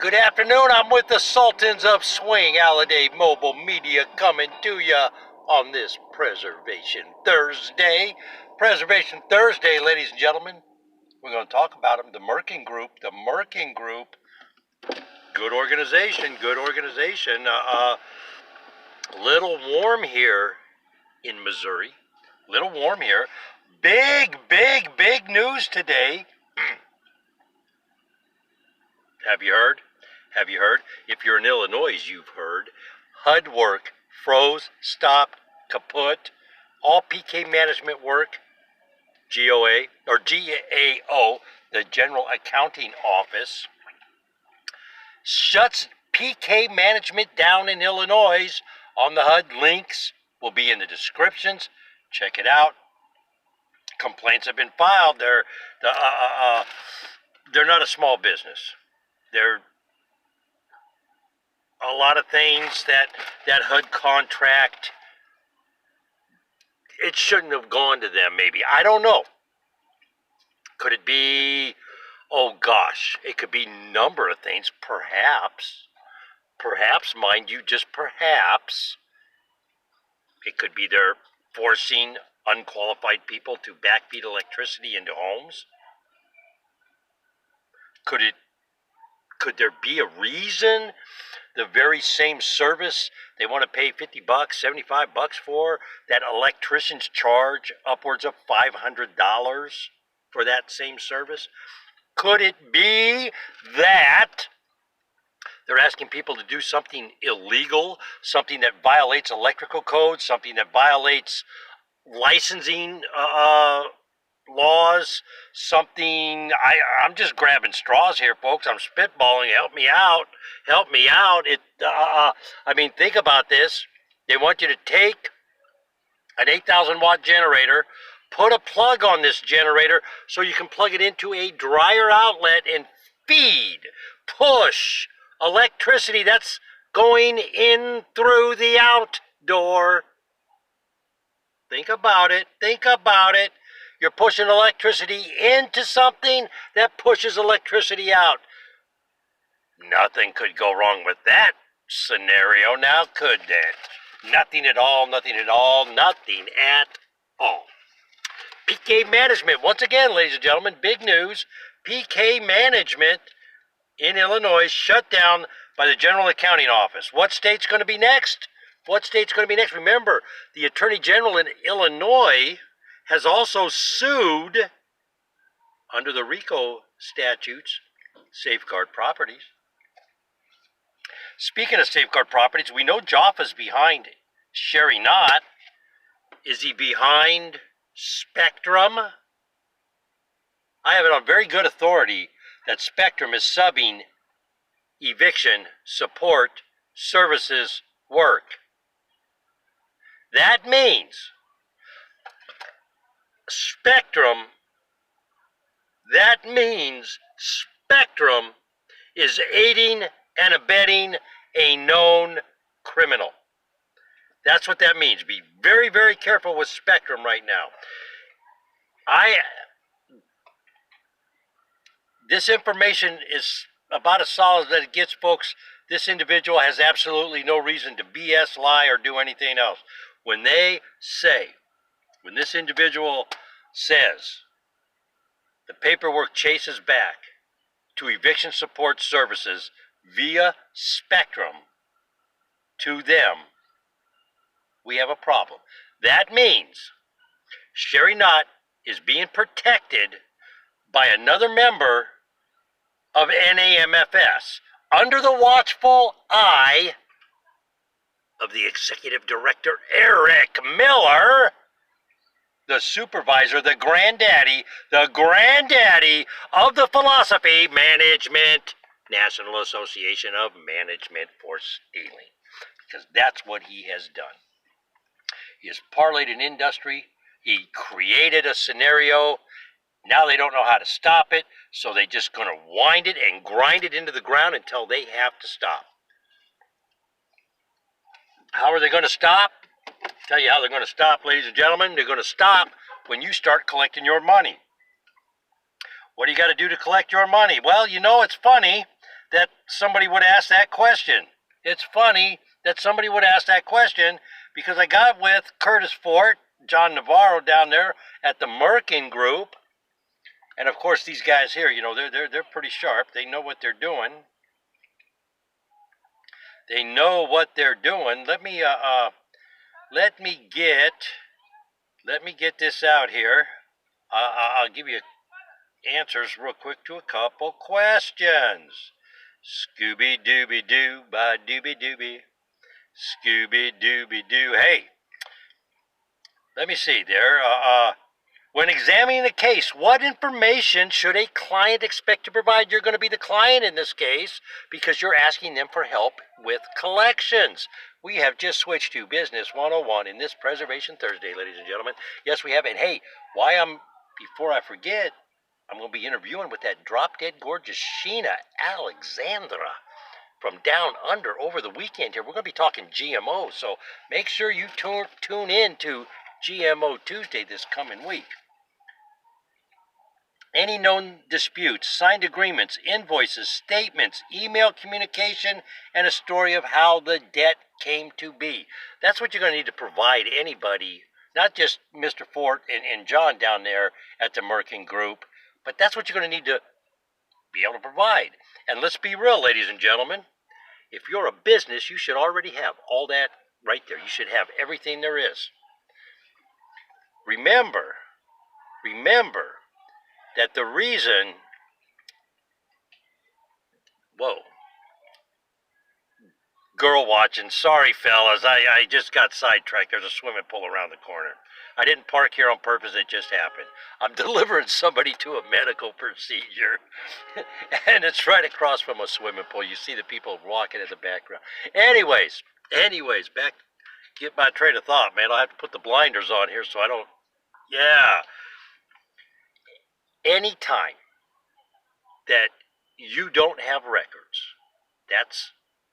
Good afternoon. I'm with the Sultans of Swing, Aladay Mobile Media, coming to you on this Preservation Thursday. Preservation Thursday, ladies and gentlemen. We're going to talk about them. The Murkin Group. The Murkin Group. Good organization. Good organization. Little warm here in Missouri. Little warm here. Big news today. Have you heard? Have you heard? If you're in Illinois, you've heard. HUD work froze, stopped, kaput. All PK management work, GOA, or GAO, the General Accounting Office, shuts PK management down in Illinois. On the HUD, links will be in the descriptions. Check it out. Complaints have been filed. They're not a small business. They're a lot of things that HUD contract, it shouldn't have gone to them, maybe. I don't know. Could it be, oh gosh, it could be a number of things. Perhaps, mind you, just perhaps, it could be they're forcing unqualified people to backfeed electricity into homes. Could there be a reason the very same service they want to pay $50, $75 for, that electricians charge upwards of $500 for that same service? Could it be that they're asking people to do something illegal, something that violates electrical codes, something that violates licensing laws, something? I'm just grabbing straws here, folks. I'm spitballing. Help me out. I mean, think about this. They want you to take an 8,000 watt generator, put a plug on this generator so you can plug it into a dryer outlet and feed, push electricity that's going in through the outdoor. Think about it. You're pushing electricity into something that pushes electricity out. Nothing could go wrong with that scenario now, could there? Nothing at all. PK management, once again, ladies and gentlemen, big news. PK management in Illinois shut down by the General Accounting Office. What state's going to be next? Remember, the Attorney General in Illinois has also sued under the RICO statutes, safeguard properties. Speaking of safeguard properties, we know Jaffa's behind Shari Nott. Is he behind Spectrum? I have it on very good authority that Spectrum is subbing eviction support services work. That means Spectrum is aiding and abetting a known criminal. That's what that means. Be very careful with Spectrum right now. This information is about as solid as it gets, folks. This individual has absolutely no reason to BS, lie, or do anything else. When this individual says the paperwork chases back to eviction support services via Spectrum to them, we have a problem. That means Shari Nott is being protected by another member of NAMFS under the watchful eye of the executive director, Eric Miller, the supervisor, the granddaddy of the philosophy management, National Association of Management for Stealing, because that's what he has done. He has parlayed an industry. He created a scenario. Now they don't know how to stop it, so they're just going to wind it and grind it into the ground until they have to stop. How are they going to stop? I'll tell you how they're going to stop, ladies and gentlemen. They're going to stop when you start collecting your money. What do you got to do to collect your money? Well, you know, it's funny. that somebody would ask that question. It's funny that somebody would ask that question because I got with Curtis Fort, John Navarro down there at the Murkin Group. And of course these guys here, you know, they're pretty sharp. They know what they're doing. They know what they're doing. Let me get this out here. I'll give you answers real quick to a couple questions. Scooby Dooby Doo, ba dooby dooby. Scooby Dooby Doo. Hey, let me see there. When examining a case, what information should a client expect to provide? You're going to be the client in this case because you're asking them for help with collections. We have just switched to Business 101 in this Preservation Thursday, ladies and gentlemen. Yes, we have. And hey, before I forget, I'm going to be interviewing with that drop-dead gorgeous Sheena Alexandra from Down Under over the weekend here. We're going to be talking GMO, so make sure you tune in to GMO Tuesday this coming week. Any known disputes, signed agreements, invoices, statements, email communication, and a story of how the debt came to be. That's what you're going to need to provide anybody, not just Mr. Fort and John down there at the Murkin Group, but that's what you're going to need to be able to provide. And let's be real, ladies and gentlemen. If you're a business, you should already have all that right there. You should have everything there is. Remember that the reason, girl watching, sorry fellas, I just got sidetracked. There's a swimming pool around the corner. I didn't park here on purpose, it just happened. I'm delivering somebody to a medical procedure, and it's right across from a swimming pool. You see the people walking in the background. Anyways, back, get my train of thought, man. I'll have to put the blinders on here so I don't, Anytime that you don't have records, that's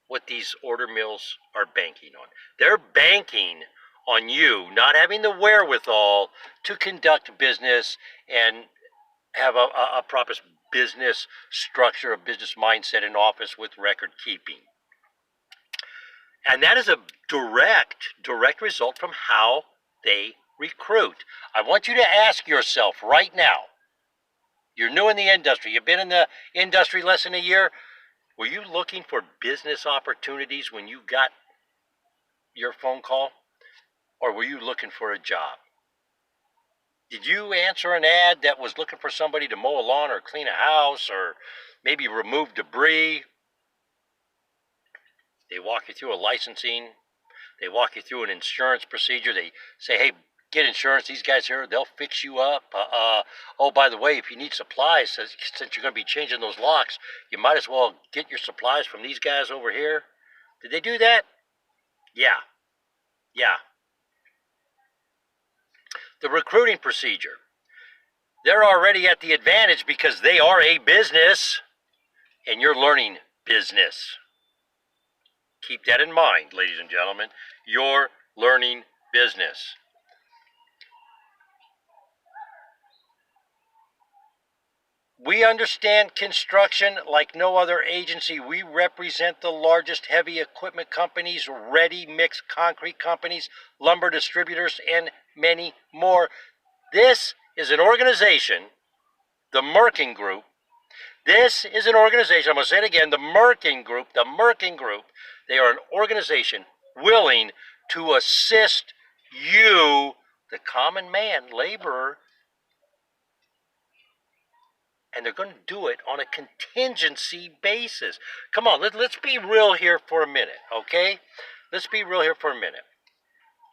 what these order mills are banking on. They're banking on you not having the wherewithal to conduct business and have a proper business structure, a business mindset in office with record keeping. And that is a direct result from how they recruit. I want you to ask yourself right now, you're new in the industry, you've been in the industry less than a year, were you looking for business opportunities when you got your phone call? Or were you looking for a job? Did you answer an ad that was looking for somebody to mow a lawn or clean a house or maybe remove debris? They walk you through a licensing. They walk you through an insurance procedure. They say, hey, get insurance. These guys here, they'll fix you up. Oh, by the way, if you need supplies, since you're going to be changing those locks, you might as well get your supplies from these guys over here. Did they do that? Yeah. The recruiting procedure. They're already at the advantage because they are a business and you're learning business. Keep that in mind, ladies and gentlemen. You're learning business. We understand construction like no other agency. We represent the largest heavy equipment companies, ready-mix concrete companies, lumber distributors, and many more. This is an organization, the Murkin Group. This is an organization, I'm going to say it again, the Murkin Group. They are an organization willing to assist you, the common man, laborer, and they're going to do it on a contingency basis. Come on, let's be real here for a minute, okay? Let's be real here for a minute.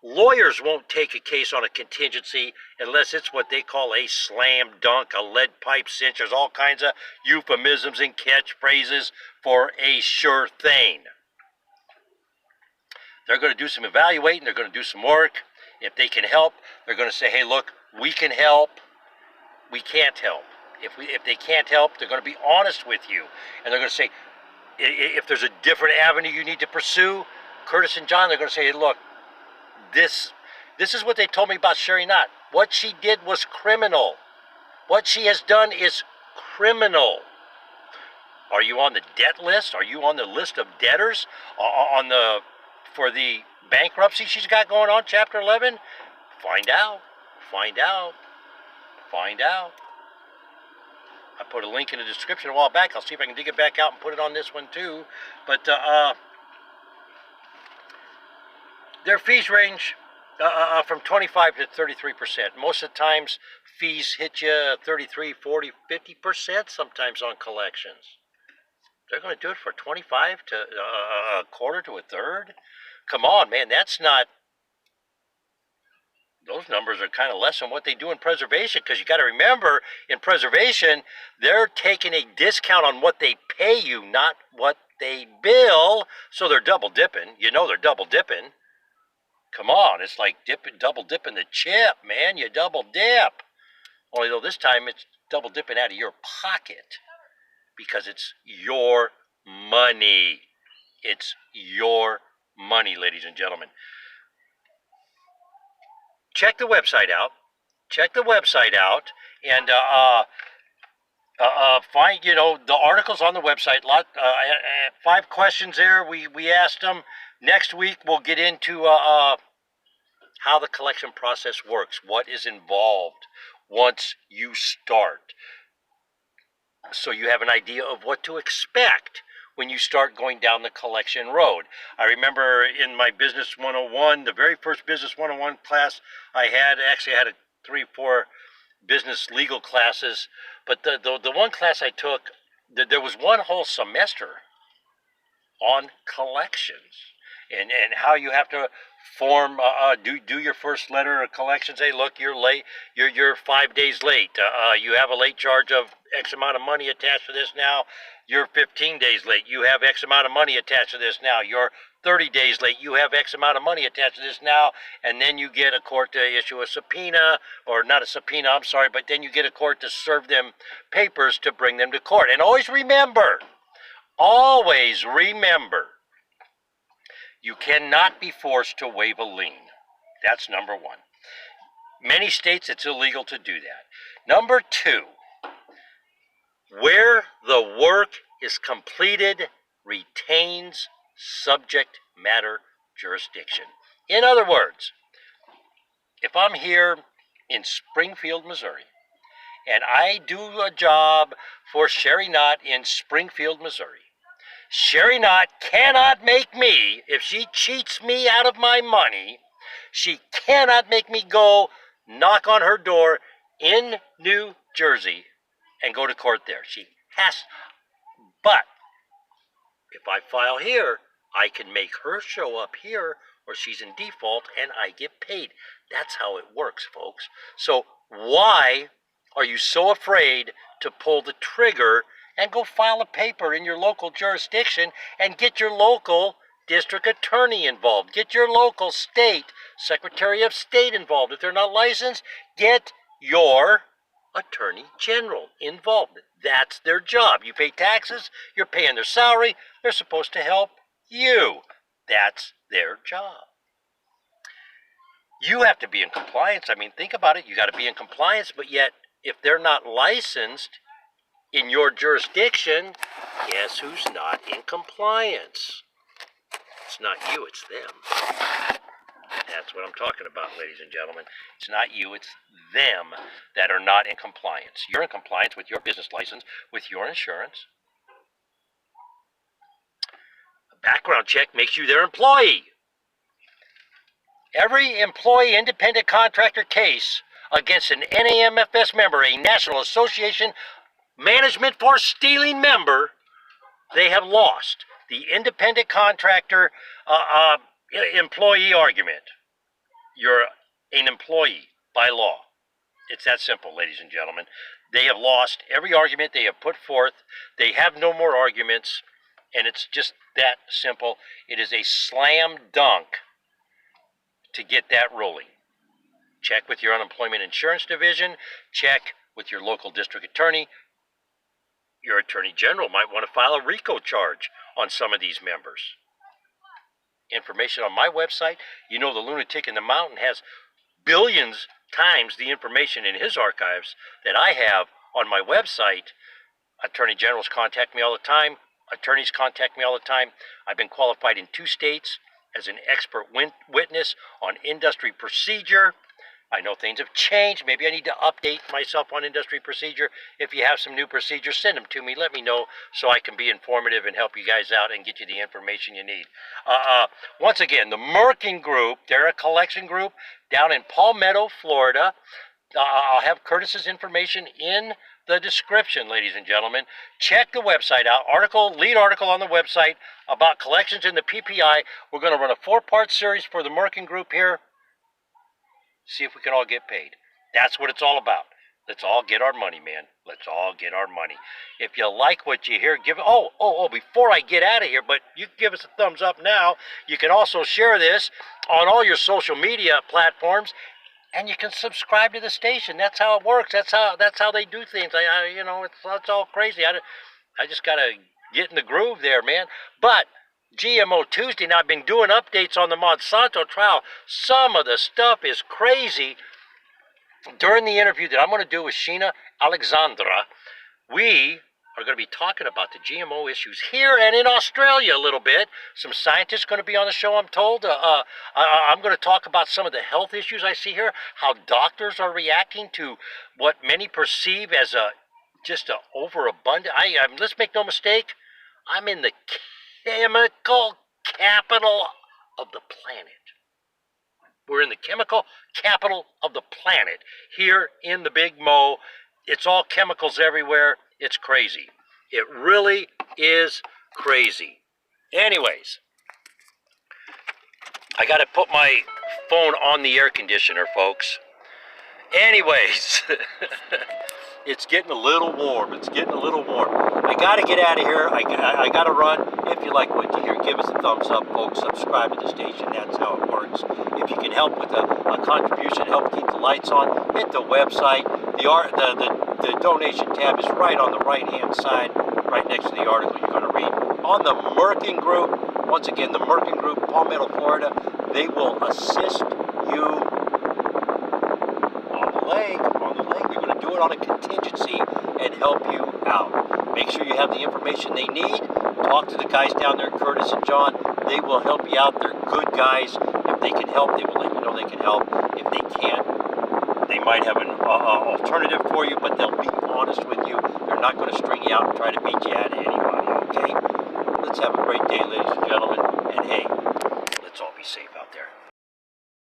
Lawyers won't take a case on a contingency unless it's what they call a slam dunk, a lead pipe cinch. There's all kinds of euphemisms and catchphrases for a sure thing. They're going to do some evaluating. They're going to do some work. If they can help, they're going to say, hey, look, we can help. We can't help. If they can't help, they're going to be honest with you. And they're going to say, if there's a different avenue you need to pursue, Curtis and John, they're going to say, hey, look, this is what they told me about Shari Nott. What she did was criminal. What she has done is criminal. Are you on the debt list? Are you on the list of debtors for the bankruptcy she's got going on, Chapter 11? Find out. Find out. Find out. I put a link in the description a while back. I'll see if I can dig it back out and put it on this one too. But their fees range from 25 to 33%. Most of the times, fees hit you 33, 40, 50% sometimes on collections. They're going to do it for 25 to a quarter to a third? Come on, man, that's not... Those numbers are kind of less than what they do in preservation, because you got to remember, in preservation, they're taking a discount on what they pay you, not what they bill, so they're double dipping. You know they're double dipping. Come on, it's like double dipping the chip, man. You double dip. Only though this time it's double dipping out of your pocket, because it's your money. It's your money, ladies and gentlemen. Check the website out. Check the website out, and find, you know, the articles on the website. 5 questions there. We asked them. Next week we'll get into how the collection process works. What is involved once you start, so you have an idea of what to expect when you start going down the collection road. I remember in my Business 101, the very first Business 101 class I had, actually I had 3 or 4 business legal classes, but the one class I took, there was one whole semester on collections and how you have to form, do your first letter of collection. Say, look, you're late. You're 5 days late. You have a late charge of X amount of money attached to this now. You're 15 days late. You have X amount of money attached to this now. You're 30 days late. You have X amount of money attached to this now. And then you get a court to issue a subpoena, or not a subpoena, I'm sorry, but then you get a court to serve them papers to bring them to court. And always remember, you cannot be forced to waive a lien. That's number 1. Many states it's illegal to do that. Number 2, where the work is completed retains subject matter jurisdiction. In other words, if I'm here in Springfield, Missouri, and I do a job for Shari Nott in Springfield, Missouri, Shari Nott cannot make me, if she cheats me out of my money, she cannot make me go knock on her door in New Jersey and go to court there. She has. But if I file here, I can make her show up here, or she's in default and I get paid. That's how it works, folks. So why are you so afraid to pull the trigger and go file a paper in your local jurisdiction and get your local district attorney involved? Get your local state secretary of state involved. If they're not licensed, get your attorney general involved. That's their job. You pay taxes, you're paying their salary, they're supposed to help you. That's their job. You have to be in compliance. I mean, think about it. You got to be in compliance, but yet if they're not licensed in your jurisdiction, guess who's not in compliance? It's not you, it's them. That's what I'm talking about, ladies and gentlemen. It's not you, it's them that are not in compliance. You're in compliance with your business license, with your insurance. A background check makes you their employee. Every employee independent contractor case against an NAMFS member, a National Association Management for Stealing member, they have lost. The independent contractor employee argument. You're an employee by law. It's that simple, ladies and gentlemen. They have lost every argument they have put forth. They have no more arguments, and it's just that simple. It is a slam dunk to get that ruling. Check with your unemployment insurance division. Check with your local district attorney. Your attorney general might want to file a RICO charge on some of these members. Information on my website. You know, the lunatic in the mountain has billions times the information in his archives that I have on my website. Attorney generals contact me all the time. Attorneys contact me all the time. I've been qualified in 2 states as an expert witness on industry procedure. I know things have changed. Maybe I need to update myself on industry procedure. If you have some new procedures, send them to me. Let me know so I can be informative and help you guys out and get you the information you need. Once again, the Murkin Group, they're a collection group down in Palmetto, Florida. I'll have Curtis's information in the description, ladies and gentlemen. Check the website out. Lead article on the website about collections in the PPI. We're going to run a 4-part series for the Murkin Group here. See if we can all get paid. That's what it's all about. Let's all get our money, man. Let's all get our money. If you like what you hear, give it. Before I get out of here, but you can give us a thumbs up now. You can also share this on all your social media platforms, and you can subscribe to the station. That's how it works. That's how they do things. It's all crazy. I just gotta get in the groove there, man. But GMO Tuesday, and I've been doing updates on the Monsanto trial. Some of the stuff is crazy. During the interview that I'm going to do with Sheena Alexandra, we are going to be talking about the GMO issues here and in Australia a little bit. Some scientists going to be on the show, I'm told. I'm going to talk about some of the health issues I see here, how doctors are reacting to what many perceive as just an overabundant. Let's make no mistake, I'm in the chemical capital of the planet. We're in the chemical capital of the planet here in the Big Mo. It's all chemicals everywhere. It's crazy. It really is crazy. Anyways, I got to put my phone on the air conditioner, folks. Anyways, it's getting a little warm. I got to get out of here. I got to run. If you like what you hear, give us a thumbs up, folks. Subscribe to the station. That's how it works. If you can help with a contribution, help keep the lights on, hit the website. The donation tab is right on the right-hand side, right next to the article you're going to read. On the Murkin Group, once again, the Murkin Group, Palmetto, Florida, they will assist you on the leg. They're going to do it on a contingency and help you out. Make sure you have the information they need. Talk to the guys down there, Curtis and John. They will help you out. They're good guys. If they can help, they will let you know they can help. If they can't, they might have an alternative for you, but they'll be honest with you. They're not going to string you out and try to beat you out of anybody, okay? Let's have a great day, ladies and gentlemen. And hey,